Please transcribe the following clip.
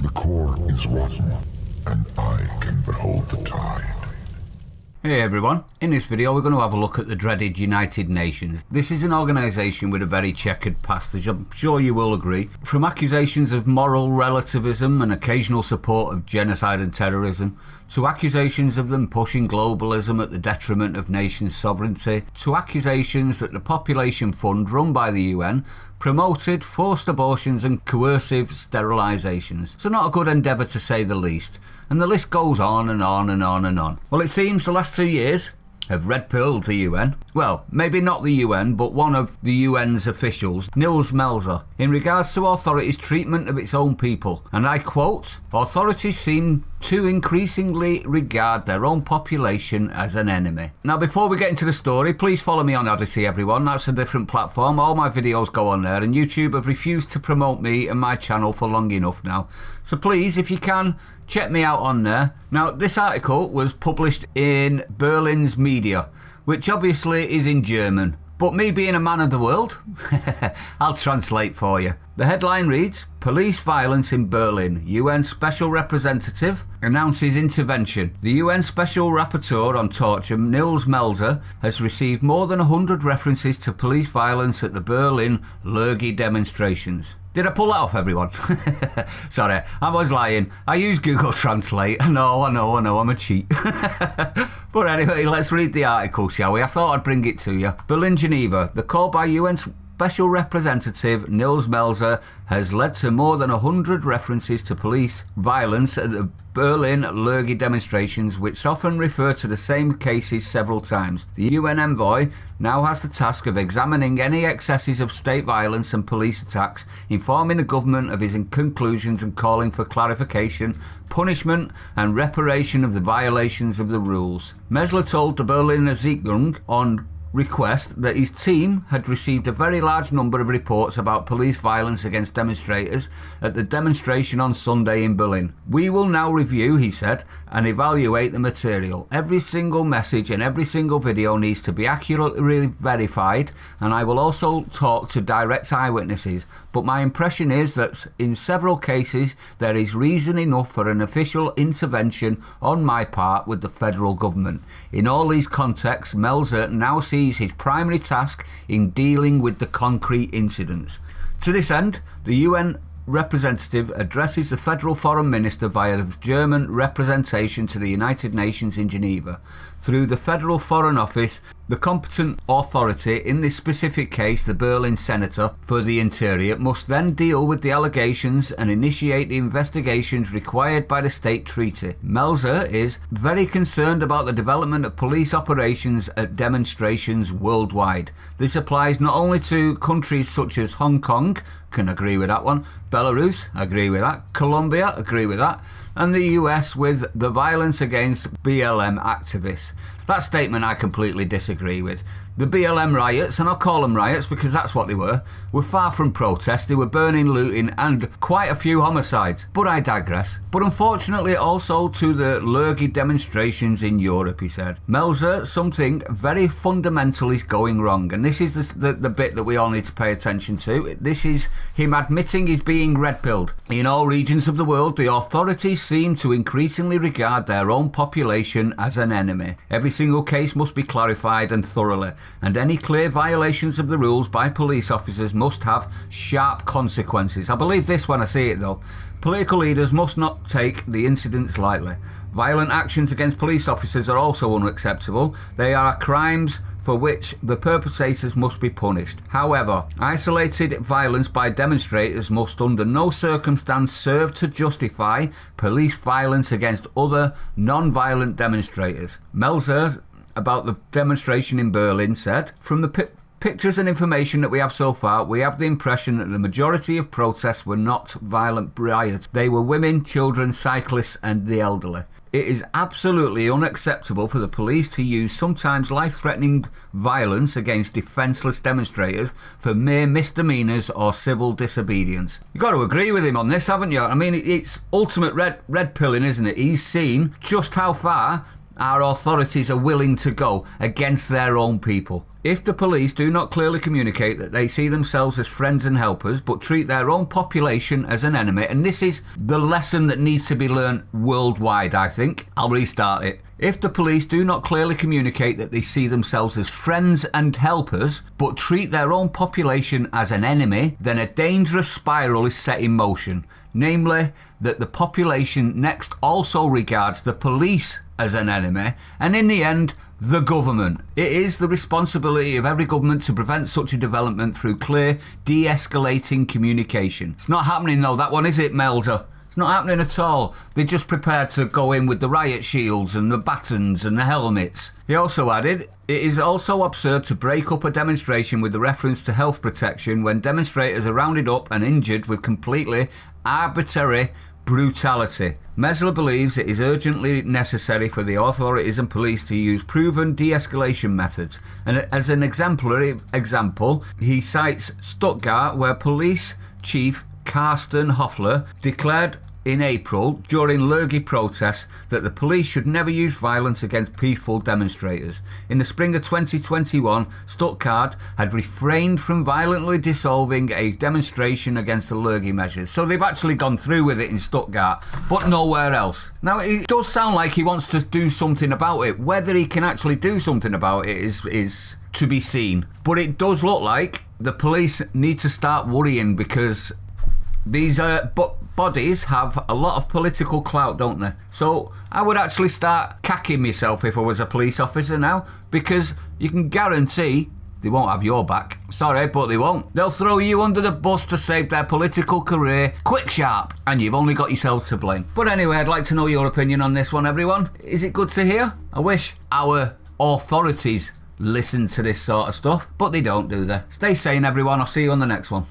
The core is rotten, and I can behold the tide. Hey everyone, in this video we're going to have a look at the dreaded United Nations. This is an organisation with a very checkered past, as I'm sure you will agree. From accusations of moral relativism and occasional support of genocide and terrorism, to accusations of them pushing globalism at the detriment of nations' sovereignty, to accusations that the Population Fund run by the UN promoted forced abortions and coercive sterilisations. So not a good endeavour to say the least. And the list goes on and on and on and on. Well, it seems the last 2 years have red-pilled the UN. Well, maybe not the UN, but one of the UN's officials, Nils Melzer, in regards to authorities' treatment of its own people. And I quote, "Authorities seem to increasingly regard their own population as an enemy." Now, before we get into the story, please follow me on Odyssey, everyone. That's a different platform. All my videos go on there, and YouTube have refused to promote me and my channel for long enough now. So please, if you can, check me out on there. Now, this article was published in Berlin's media, which obviously is in German. But me being a man of the world, I'll translate for you. The headline reads, "Police violence in Berlin. UN Special Representative announces intervention." The UN Special Rapporteur on Torture, Nils Melzer, has received more than 100 references to police violence at the Berlin Lurgi demonstrations. Did I pull that off, everyone? Sorry, I was lying. I use Google Translate. I know, I'm a cheat. But anyway, let's read the article, shall we? I thought I'd bring it to you. Berlin, Geneva. The call by UN Special Representative Nils Melzer has led to more than 100 references to police violence at the Berlin Lurgi demonstrations, which often refer to the same cases several times. The UN envoy now has the task of examining any excesses of state violence and police attacks, informing the government of his conclusions and calling for clarification, punishment and reparation of the violations of the rules. Mesler told the Berliner Zeitung on request that his team had received a very large number of reports about police violence against demonstrators at the demonstration on Sunday in Berlin. "We will now review," he said, "and evaluate the material. Every single message and every single video needs to be accurately verified, and I will also talk to direct eyewitnesses. But my impression is that in several cases there is reason enough for an official intervention on my part with the federal government. In all these contexts, Melzer now sees his primary task in dealing with the concrete incidents." To this end, the UN representative addresses the federal foreign minister via the German representation to the United Nations in Geneva. Through the Federal Foreign Office, the competent authority, in this specific case the Berlin Senator for the Interior, must then deal with the allegations and initiate the investigations required by the state treaty. Melzer is very concerned about the development of police operations at demonstrations worldwide. This applies not only to countries such as Hong Kong, can agree with that one, Belarus, agree with that, Colombia, agree with that, and the US with the violence against BLM activists. That statement I completely disagree with. The BLM riots, and I'll call them riots because that's what they were far from protests. They were burning, looting, and quite a few homicides. But I digress. But unfortunately also to the Lurgi demonstrations in Europe, he said. Melzer, something very fundamental is going wrong, and this is the bit that we all need to pay attention to. This is him admitting he's being red-pilled. In all regions of the world, the authorities seem to increasingly regard their own population as an enemy. Every single case must be clarified and thoroughly, and any clear violations of the rules by police officers must have sharp consequences. I believe this when I see it though. Political leaders must not take the incidents lightly. Violent actions against police officers are also unacceptable. They are crimes for which the perpetrators must be punished. However, isolated violence by demonstrators must under no circumstance serve to justify police violence against other non-violent demonstrators. Melzer, about the demonstration in Berlin, said, "From the pictures and information that we have so far, we have the impression that the majority of protests were not violent riots. They were women, children, cyclists and the elderly. It is absolutely unacceptable for the police to use sometimes life-threatening violence against defenceless demonstrators for mere misdemeanors or civil disobedience." You've got to agree with him on this, haven't you? I mean, it's ultimate red pilling, isn't it? He's seen just how far our authorities are willing to go against their own people. If the police do not clearly communicate that they see themselves as friends and helpers, but treat their own population as an enemy, and this is the lesson that needs to be learned worldwide, I think. I'll restart it. If the police do not clearly communicate that they see themselves as friends and helpers, but treat their own population as an enemy, then a dangerous spiral is set in motion. Namely, that the population next also regards the police as an enemy, and in the end, the government. It is the responsibility of every government to prevent such a development through clear, de-escalating communication. It's not happening though, that one, is it, Melda? It's not happening at all. They're just prepared to go in with the riot shields and the batons and the helmets. He also added, it is also absurd to break up a demonstration with the reference to health protection when demonstrators are rounded up and injured with completely arbitrary brutality. Mesler believes it is urgently necessary for the authorities and police to use proven de-escalation methods. And as an exemplary example, he cites Stuttgart, where police chief Carsten Hoffler declared in April during Lurgi protests that the police should never use violence against peaceful demonstrators. In the spring of 2021, Stuttgart had refrained from violently dissolving a demonstration against the Lurgi measures. So they've actually gone through with it in Stuttgart, but nowhere else. Now, it does sound like he wants to do something about it. Whether he can actually do something about it is to be seen. But it does look like the police need to start worrying, because these bodies have a lot of political clout, don't they? So I would actually start cacking myself if I was a police officer now, because you can guarantee they won't have your back. Sorry, but they won't. They'll throw you under the bus to save their political career, quick sharp, and you've only got yourself to blame. But anyway, I'd like to know your opinion on this one, everyone. Is it good to hear? I wish our authorities listened to this sort of stuff, but they don't, do they? Stay sane, everyone. I'll see you on the next one.